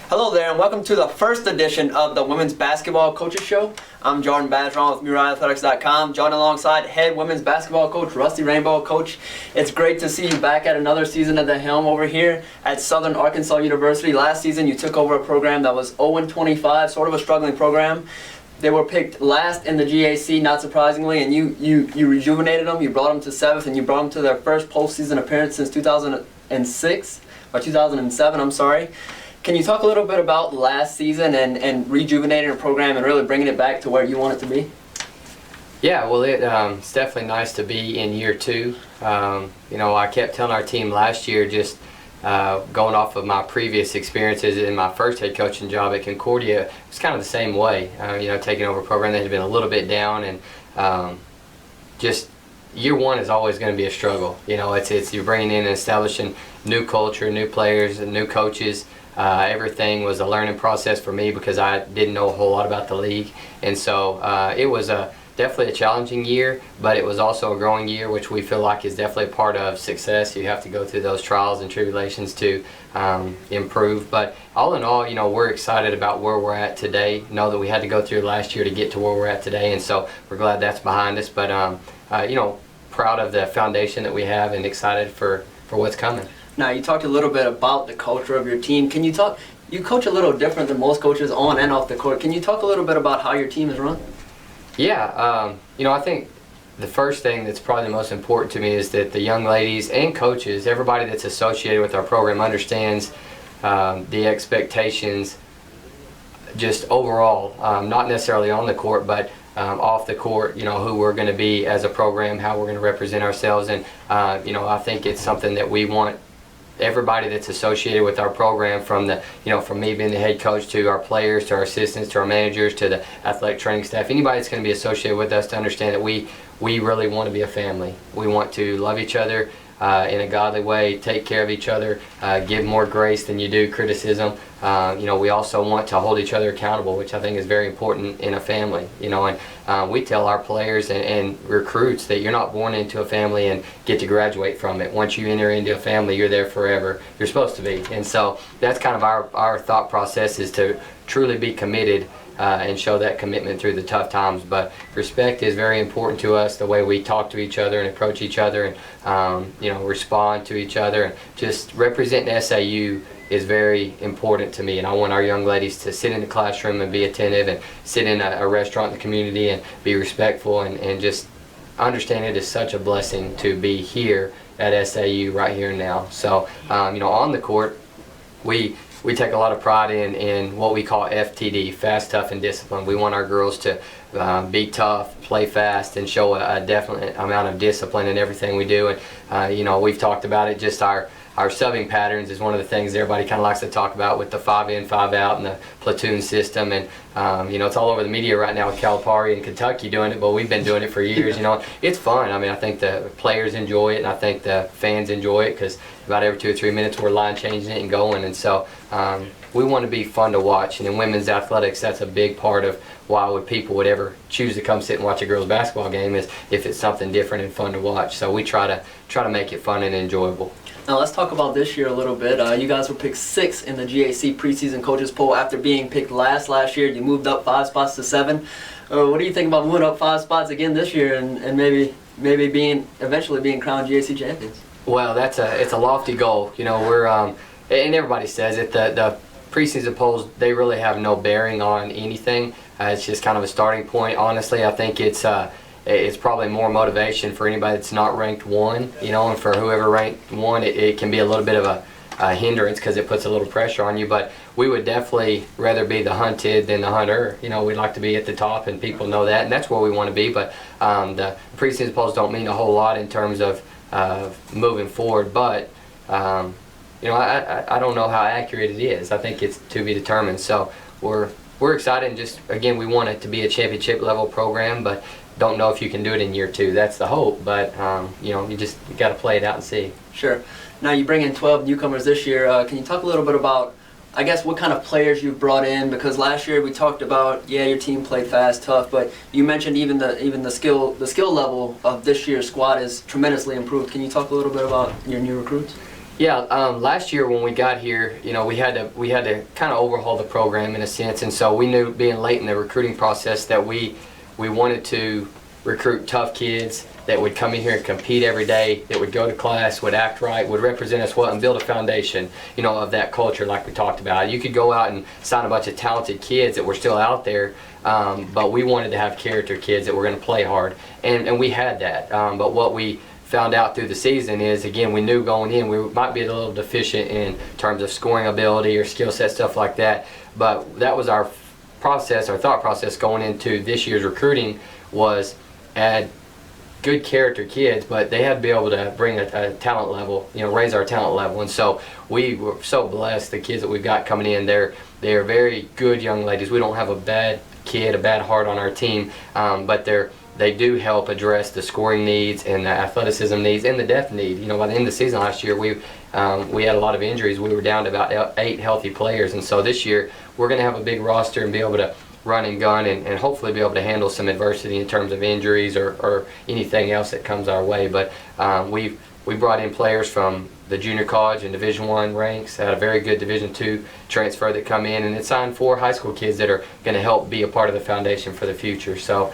Hello there, and welcome to the first edition of the Women's Basketball Coaches Show. I'm Jordan Badgeron with MurrayAthletics.com, joined alongside head women's basketball coach Rusty Rainbolt. Coach, it's great to see you back at another season at the helm over here at Southern Arkansas University. Last season, you took over a program that was 0-25, sort of a struggling program. They were picked last in the GAC, not surprisingly, and you rejuvenated them. You brought them to 7th, and you brought them to their first postseason appearance since 2006, or 2007, I'm sorry. Can you talk a little bit about last season and rejuvenating the program and really bringing it back to where you want it to be? Yeah, well, it's definitely nice to be in year 2. I kept telling our team last year, just going off of my previous experiences in my first head coaching job at Concordia, it's kind of the same way. Taking over a program that had been a little bit down, and just year 1 is always going to be a struggle. It's you're bringing in and establishing new culture, new players, and new coaches. Everything was a learning process for me because I didn't know a whole lot about the league, and so it was definitely a challenging year, but it was also a growing year, which we feel like is definitely a part of success. You have to go through those trials and tribulations to improve, but all in all, we're excited about where we're at today. Know that we had to go through last year to get to where we're at today, and so we're glad that's behind us, but proud of the foundation that we have and excited for what's coming. Now, you talked a little bit about the culture of your team. Can you talk? You coach a little different than most coaches on and off the court. Can you talk a little bit about how your team is run? Yeah, I think the first thing that's probably the most important to me is that the young ladies and coaches, everybody that's associated with our program, understands the expectations just overall, not necessarily on the court, but off the court, who we're going to be as a program, how we're going to represent ourselves, and I think it's something that we want everybody that's associated with our program, from me being the head coach to our players, to our assistants, to our managers, to the athletic training staff, anybody that's going to be associated with us, to understand that we really want to be a family. We want to love each other in a godly way, take care of each other, give more grace than you do criticism. We also want to hold each other accountable, which I think is very important in a family. And we tell our players and recruits that you're not born into a family and get to graduate from it. Once you enter into a family, you're there forever. You're supposed to be. And so that's kind of our thought process, is to truly be committed and show that commitment through the tough times. But respect is very important to us, the way we talk to each other and approach each other, and respond to each other, and just representing SAU is very important to me. And I want our young ladies to sit in the classroom and be attentive, and sit in a restaurant in the community and be respectful, and just understand it is such a blessing to be here at SAU right here and now. So on the court, we take a lot of pride in what we call FTD, fast, tough, and disciplined. We want our girls to be tough, play fast, and show a definite amount of discipline in everything we do. And we've talked about it, just our subbing patterns is one of the things everybody kind of likes to talk about, with the 5 in, 5 out, and the platoon system. And it's all over the media right now with Calipari and Kentucky doing it, but we've been doing it for years. It's fun. I think the players enjoy it, and I think the fans enjoy it, because about every 2 or 3 minutes we're line changing it and going. And so we want to be fun to watch. And in women's athletics, that's a big part of why people would ever choose to come sit and watch a girls basketball game, is if it's something different and fun to watch. So we try to make it fun and enjoyable. Now let's talk about this year a little bit. You guys were picked 6th in the GAC Preseason Coaches Poll after being picked last year. You moved up 5 spots to 7. What do you think about moving up 5 spots again this year, and maybe eventually being crowned GAC champions? Well, it's a lofty goal. We're and everybody says it. The preseason polls, they really have no bearing on anything. It's just kind of a starting point. Honestly, I think it's probably more motivation for anybody that's not ranked 1, and for whoever ranked 1, it can be a little bit of a hindrance, because it puts a little pressure on you. But we would definitely rather be the hunted than the hunter. We'd like to be at the top, and people know that, and that's where we want to be. But the preseason polls don't mean a whole lot in terms of moving forward. But I don't know how accurate it is. I think it's to be determined. So we're excited, and just again, we want it to be a championship level program, but don't know if you can do it in year 2. That's the hope, but you got to play it out and see. Sure. Now you bring in 12 newcomers this year. Can you talk a little bit about I guess what kind of players you've brought in, because last year we talked about, yeah, your team played fast, tough, but you mentioned even the skill level of this year's squad is tremendously improved. Can you talk a little bit about your new recruits? Yeah, last year when we got here, we had to kind of overhaul the program in a sense, and so we knew being late in the recruiting process that we wanted to recruit tough kids that would come in here and compete every day, that would go to class, would act right, would represent us well, and build a foundation, of that culture like we talked about. You could go out and sign a bunch of talented kids that were still out there, but we wanted to have character kids that were going to play hard, and we had that. But what we found out through the season is, again, we knew going in we might be a little deficient in terms of scoring ability or skill set, stuff like that. But that was our thought process going into this year's recruiting, was add good character kids, but they had to be able to bring a talent level, raise our talent level. And so we were so blessed, the kids that we've got coming in, they're very good young ladies. We don't have a bad kid, a bad heart on our team, but they do help address the scoring needs and the athleticism needs and the depth need. By the end of the season last year, we had a lot of injuries. We were down to about 8 healthy players, and so this year we're going to have a big roster and be able to run and gun and hopefully be able to handle some adversity in terms of injuries or anything else that comes our way. But we brought in players from the junior college and Division I ranks, had a very good Division II transfer that come in, and it signed 4 high school kids that are going to help be a part of the foundation for the future. So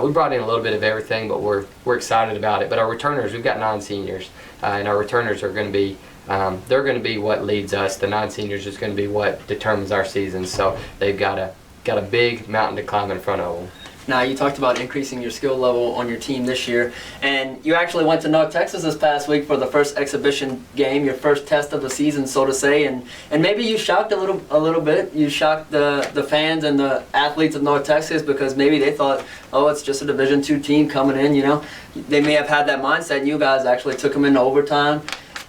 we brought in a little bit of everything, but we're excited about it. But our returners, we've got 9 seniors, and our returners are going to be they're going to be what leads us. The 9 seniors is going to be what determines our season. So they've got a big mountain to climb in front of them. Now, you talked about increasing your skill level on your team this year, and you actually went to North Texas this past week for the first exhibition game, your first test of the season, so to say, and maybe you shocked a little bit. You shocked the fans and the athletes of North Texas, because maybe they thought, oh, it's just a Division II team coming in, They may have had that mindset, and you guys actually took them into overtime.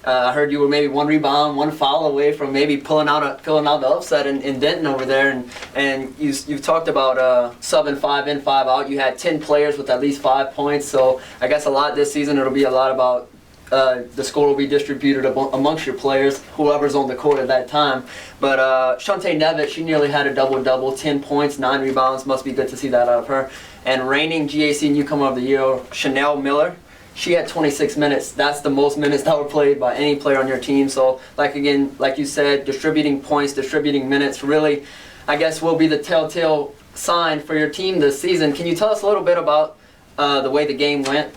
I heard you were maybe 1 rebound, 1 foul away from maybe pulling out the upset in Denton over there, and you've talked about subbing 5 in, 5 out. You had 10 players with at least 5 points, so I guess a lot this season it'll be a lot about the score will be distributed amongst your players, whoever's on the court at that time. But Shantae Nevitt, she nearly had a double-double, 10 points, 9 rebounds. Must be good to see that out of her. And reigning GAC Newcomer of the Year, Chanel Miller. She had 26 minutes. That's the most minutes that were played by any player on your team. So, like you said, distributing points, distributing minutes, really, I guess, will be the telltale sign for your team this season. Can you tell us a little bit about the way the game went?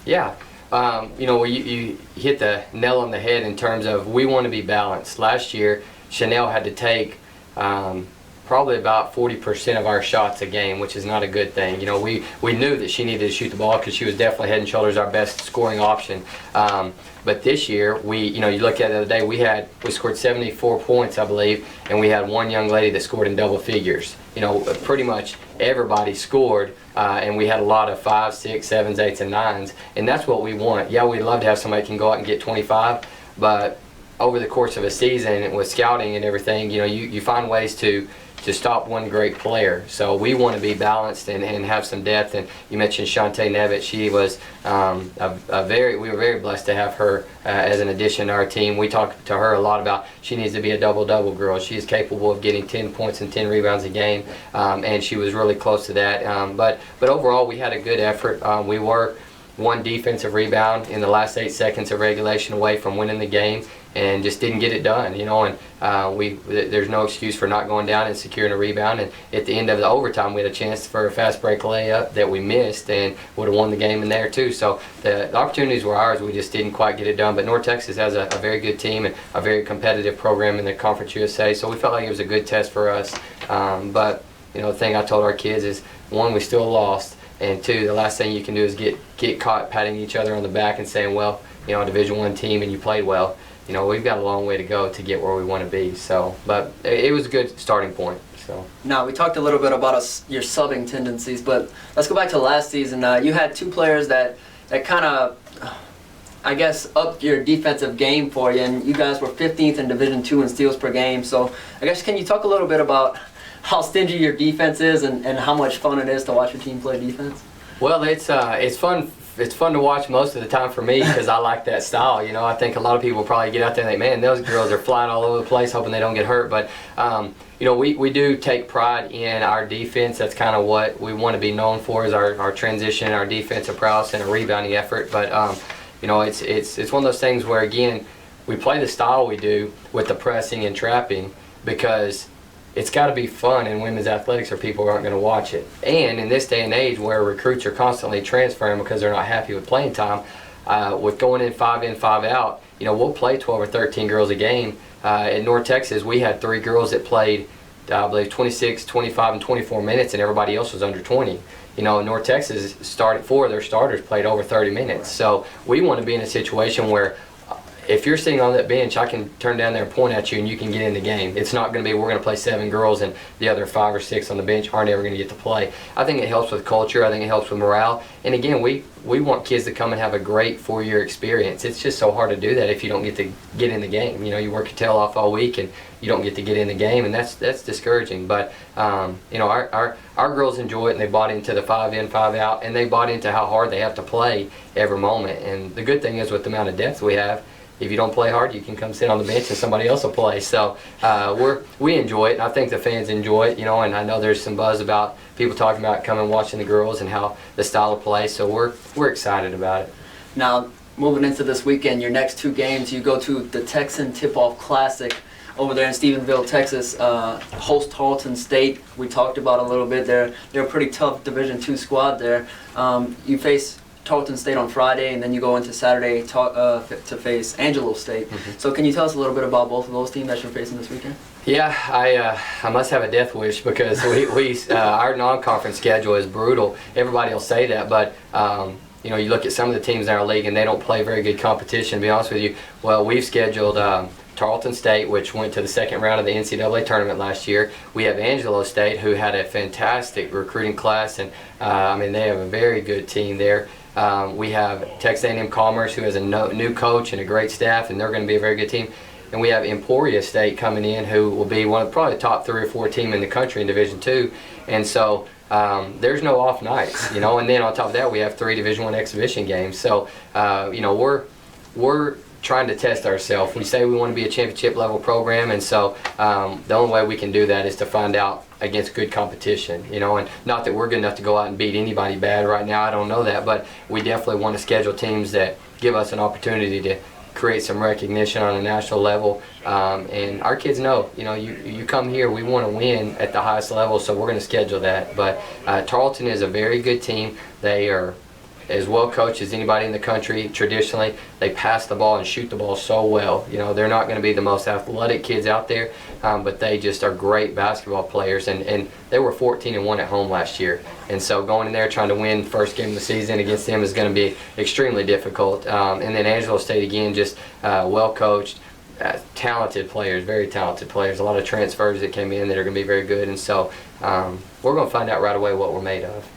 Yeah. You hit the nail on the head in terms of we want to be balanced. Last year, Chanel had to take probably about 40% of our shots a game, which is not a good thing. We knew that she needed to shoot the ball because she was definitely head and shoulders our best scoring option. But this year, you look at it the other day, we scored 74 points, I believe, and we had 1 young lady that scored in double figures. Pretty much everybody scored, and we had a lot of 5s, 6s, 7s, 8s, and 9s, and that's what we want. Yeah, we'd love to have somebody who can go out and get 25, but over the course of a season and with scouting and everything, you find ways to stop one great player. So we want to be balanced and have some depth. And you mentioned Shantae Nevitt. She was we were very blessed to have her as an addition to our team. We talked to her a lot about she needs to be a double-double girl. She is capable of getting 10 points and 10 rebounds a game, and she was really close to that. But overall, we had a good effort. We were 1 defensive rebound in the last 8 seconds of regulation away from winning the game, and just didn't get it done, and there's no excuse for not going down and securing a rebound. And at the end of the overtime, we had a chance for a fast break layup that we missed and would have won the game in there too. So the opportunities were ours, we just didn't quite get it done. But North Texas has a very good team and a very competitive program in the Conference USA, so we felt like it was a good test for us. But the thing I told our kids is, 1, we still lost, and 2, the last thing you can do is get caught patting each other on the back and saying, well, a Division I team and you played well. We've got a long way to go to get where we want to be. So, but it was a good starting point. So. Now, we talked a little bit about your subbing tendencies, but let's go back to last season. You had 2 players that kind of, I guess, upped your defensive game for you, and you guys were 15th in Division II in steals per game. So, I guess, can you talk a little bit about how stingy your defense is and how much fun it is to watch your team play defense? Well, it's fun it's fun to watch most of the time for me because I like that style. You know, I think a lot of people probably get out there and think, man, those girls are flying all over the place, hoping they don't get hurt. But you know, we do take pride in our defense. That's kind of what we want to be known for, is our transition, our defensive prowess, and a rebounding effort. But you know, it's one of those things where, again, we play the style we do with the pressing and trapping because it's got to be fun in women's athletics or people aren't going to watch it. And in this day and age where recruits are constantly transferring because they're not happy with playing time, with going in, 5 out, you know, we'll play 12 or 13 girls a game. In North Texas, we had 3 girls that played, I believe, 26, 25, and 24 minutes, and everybody else was under 20. You know, North Texas started 4 of their starters played over 30 minutes. So we want to be in a situation where if you're sitting on that bench, I can turn down there and point at you and you can get in the game. It's not going to be we're going to play 7 girls and the other 5 or 6 on the bench aren't ever going to get to play. I think it helps with culture. I think it helps with morale. And again, we want kids to come and have a great 4-year experience. It's just so hard to do that if you don't get to get in the game. You know, you work your tail off all week and you don't get to get in the game, and that's discouraging. But you know, our girls enjoy it, and they bought into the 5 in, 5 out, and they bought into how hard they have to play every moment. And the good thing is, with the amount of depth we have, if you don't play hard, you can come sit on the bench and somebody else will play. So we enjoy it, and I think the fans enjoy it, you know, and I know there's some buzz about people talking about coming and watching the girls and how the style of play, so we're excited about it. Now, moving into this weekend, your next 2 games, you go to the TexAnn Tip-Off Classic over there in Stephenville, Texas, host Tarleton State. We talked about a little bit. They're a pretty tough Division II squad there. You face Tarleton State on Friday, and then you go into Saturday to face Angelo State. Mm-hmm. So can you tell us a little bit about both of those teams that you're facing this weekend? Yeah, I must have a death wish because our non-conference schedule is brutal. Everybody will say that, but you know, you look at some of the teams in our league and they don't play very good competition, to be honest with you. Well, we've scheduled Tarleton State, which went to the 2nd round of the NCAA tournament last year. We have Angelo State, who had a fantastic recruiting class, and I mean, they have a very good team there. We have Texas A&M Commerce, who has a new coach and a great staff, and they're going to be a very good team. And we have Emporia State coming in, who will be one of probably the top 3 or 4 team in the country in Division II. And so there's no off nights, you know. And then on top of that, we have 3 Division I exhibition games. So you know, we're trying to test ourselves. We say we want to be a championship level program, and so the only way we can do that is to find out against good competition, you know. And not that we're good enough to go out and beat anybody bad right now, I don't know that, but we definitely want to schedule teams that give us an opportunity to create some recognition on a national level. And our kids know, you know, you come here, we want to win at the highest level, so we're going to schedule that. But Tarleton is a very good team. They are as well coached as anybody in the country. Traditionally, they pass the ball and shoot the ball so well. You know, they're not going to be the most athletic kids out there, but they just are great basketball players. And they were 14-1 at home last year. And so going in there trying to win first game of the season against them is going to be extremely difficult. And then Angelo State, again, just well coached, talented players, very talented players. A lot of transfers that came in that are going to be very good. And so we're going to find out right away what we're made of.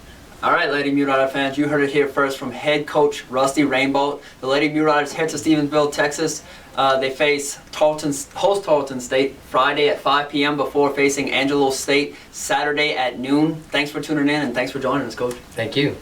All right, Lady Mute Rider fans, you heard it here first from head coach Rusty Rainbolt. The Lady Mute Riders head to Stephenville, Texas. They face host Tarleton State Friday at 5 p.m. before facing Angelo State Saturday at noon. Thanks for tuning in, and thanks for joining us, Coach. Thank you.